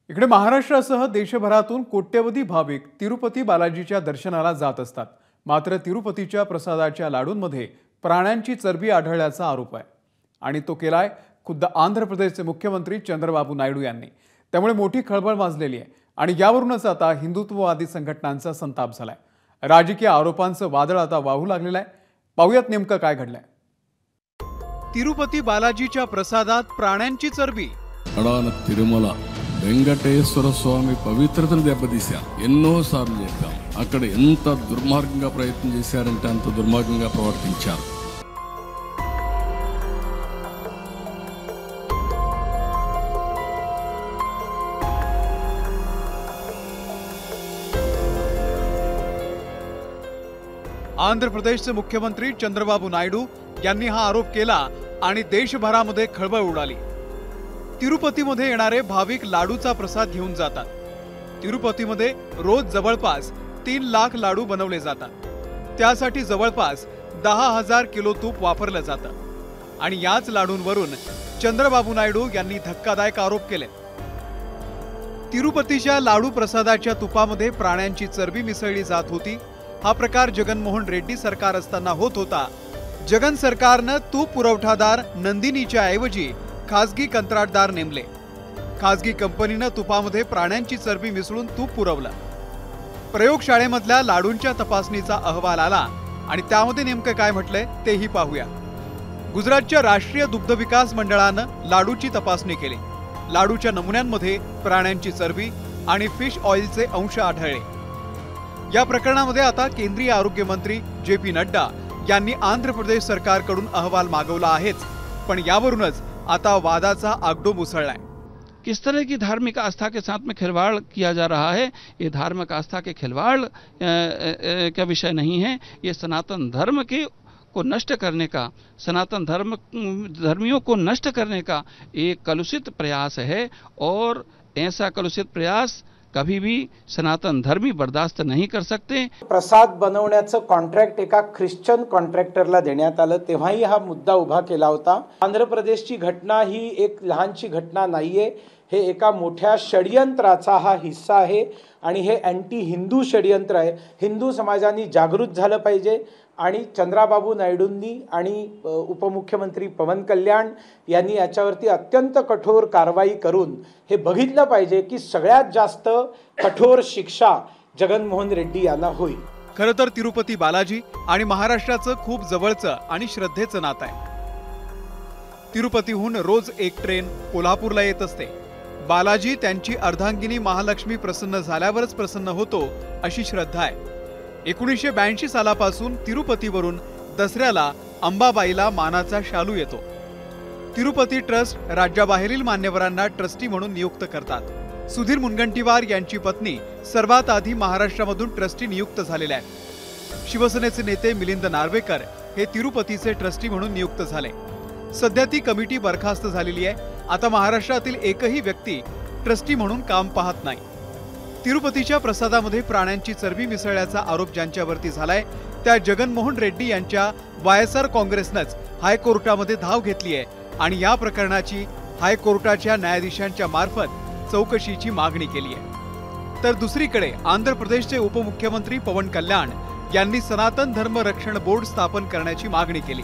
इकडे महाराष्ट्रासह देशभरातून कोट्यवधी भाविक तिरुपती बालाजीच्या दर्शनाला जात असतात। मात्र तिरुपतीच्या प्रसादाच्या लाडूंमध्ये प्राण्यांची चरबी आढळल्याचा आरोप आहे आणि तो केलाय खुद्द आंध्र प्रदेशचे मुख्यमंत्री चंद्रबाबू नायडू यांनी। त्यामुळे मोठी खळबळ माजलेली आहे आणि यावरूनच आता हिंदुत्ववादी संघटनांचा संताप झालाय। राजकीय आरोपांचं वादळ आता वाहू लागलेलं आहे। पाहूयात नेमकं काय घडलंय। तिरुपती बालाजीच्या प्रसादात प्राण्यांची चरबी। తిరుమల వెంకటేశ్వర స్వామి పవిత్రతను దెబ్బతీశారు। ఎన్నోసార్లు చెప్పాం, అక్కడ ఎంత దుర్మార్గంగా ప్రయత్నం చేశారంటే అంత దుర్మార్గంగా ప్రవర్తించారు। आंध्र प्रदेशचे मुख्यमंत्री चंद्रबाबू नायडू यांनी हा आरोप केला आणि देशभरामध्ये खळबळ उडाली। तिरुपतीमध्ये येणारे भाविक लाडूचा प्रसाद घेऊन जातात। तिरुपतीमध्ये रोज जवळपास 3 लाख लाडू बनवले जातात। त्यासाठी जवळपास 10,000 किलो तूप वापरलं जातं आणि याच लाडूंवरून चंद्रबाबू नायडू यांनी धक्कादायक आरोप केले। तिरुपतीच्या लाडू प्रसादाच्या तुपामध्ये प्राण्यांची चरबी मिसळली जात होती। हा प्रकार जगनमोहन रेड्डी सरकार असताना होत होता। जगन सरकारनं तूप पुरवठादार नंदिनीच्या ऐवजी खासगी कंत्राटदार नेमले। खासगी कंपनीनं तुपामध्ये प्राण्यांची चरबी मिसळून तूप पुरवलं। प्रयोगशाळेमधल्या लाडूंच्या तपासणीचा अहवाल आला आणि त्यामध्ये नेमकं काय म्हटलंय तेही पाहूया। गुजरातच्या राष्ट्रीय दुग्ध विकास मंडळानं लाडूची तपासणी केली। लाडूच्या नमुन्यांमध्ये प्राण्यांची चरबी आणि फिश ऑइलचे अंश आढळले। या प्रकरणामध्ये आता केंद्रीय आरोग्य मंत्री जे.पी. नड्डा यांनी आंध्र प्रदेश सरकारकडून अहवाल मागवला आहेच, पण यावरूनच आता वादाचा आगडोंब उसळलाय। किस तरह की धार्मिक आस्था के साथ में खिलवाड़ किया जा रहा है, ये धार्मिक आस्था के खिलवाड़ का विषय नहीं है। ये सनातन धर्म को नष्ट करने का, सनातन धर्मियों को नष्ट करने का एक कलुषित प्रयास है और ऐसा कलुषित प्रयास कभी भी सनातन धर्मी बर्दाश्त नहीं कर सकते। प्रसाद बनवण्याचं कॉन्ट्रॅक्ट एका ख्रिश्चन कॉन्ट्रॅक्टरला देण्यात आलं, तेव्हाही हा मुद्दा उभा केला होता। आंध्र प्रदेशची घटना ही एक लहानशी घटना नाहीये, हे एका मोठ्या षडयंत्राचा हा हिस्सा आहे आणि हे अँटी हिंदू षडयंत्र आहे। हिंदू समाजाने जागृत झालं पाहिजे आणि चंद्रबाबू नायडूंनी आणि उपमुख्यमंत्री पवन कल्याण यांनी याच्यावरती अत्यंत कठोर कारवाई करून हे बघितलं पाहिजे की सगळ्यात जास्त कठोर शिक्षा जगनमोहन रेड्डी यांना होईल। खरं तर तिरुपती बालाजी आणि महाराष्ट्राचं खूप जवळचं आणि श्रद्धेचं नातं आहे। तिरुपतीहून रोज एक ट्रेन कोल्हापूरला येत असते। बालाजी त्यांची अर्धांगिनी महालक्ष्मी प्रसन्न झाल्यावरच प्रसन्न होतो अशी श्रद्धा आहे। 1982 सालापासून तिरुपतीवरून दसऱ्याला अंबाबाईला मानाचा शालू येतो। तिरुपती ट्रस्ट राज्याबाहेरील मान्यवरांना ट्रस्टी म्हणून नियुक्त करतात। सुधीर मुनगंटीवार यांची पत्नी सर्वात आधी महाराष्ट्रामधून ट्रस्टी नियुक्त झालेल्या आहेत। शिवसेनेचे नेते मिलिंद नार्वेकर हे तिरुपतीचे ट्रस्टी म्हणून नियुक्त झाले। सध्या ती कमिटी बरखास्त झालेली आहे। आता महाराष्ट्रातील एकही व्यक्ती ट्रस्टी म्हणून काम पाहत नाही। तिरुपतीच्या प्रसादामध्ये प्राण्यांची चरबी मिसळल्याचा आरोप ज्यांच्यावरती झालाय त्या जगनमोहन रेड्डी यांच्या वायएसआर काँग्रेसनंच हायकोर्टामध्ये धाव घेतली आहे आणि या प्रकरणाची हायकोर्टाच्या न्यायाधीशांच्या मार्फत चौकशीची मागणी केली आहे। तर दुसरीकडे आंध्र प्रदेशचे उपमुख्यमंत्री पवन कल्याण यांनी सनातन धर्म रक्षण बोर्ड स्थापन करण्याची मागणी केली।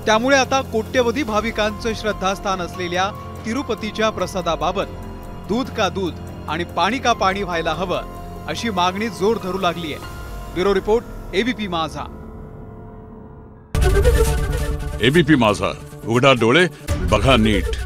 त्यामुळे आता कोट्यवधी भाविकांचं श्रद्धास्थान असलेल्या तिरुपतीच्या प्रसादाबाबत दूध का दूध आणि पाणी का पाणी व्हायला हवं अशी मागणी जोर धरू लागली आहे। ब्युरो रिपोर्ट, एबीपी माझा। एबीपी माझा, उघडा डोळे बघा नीट।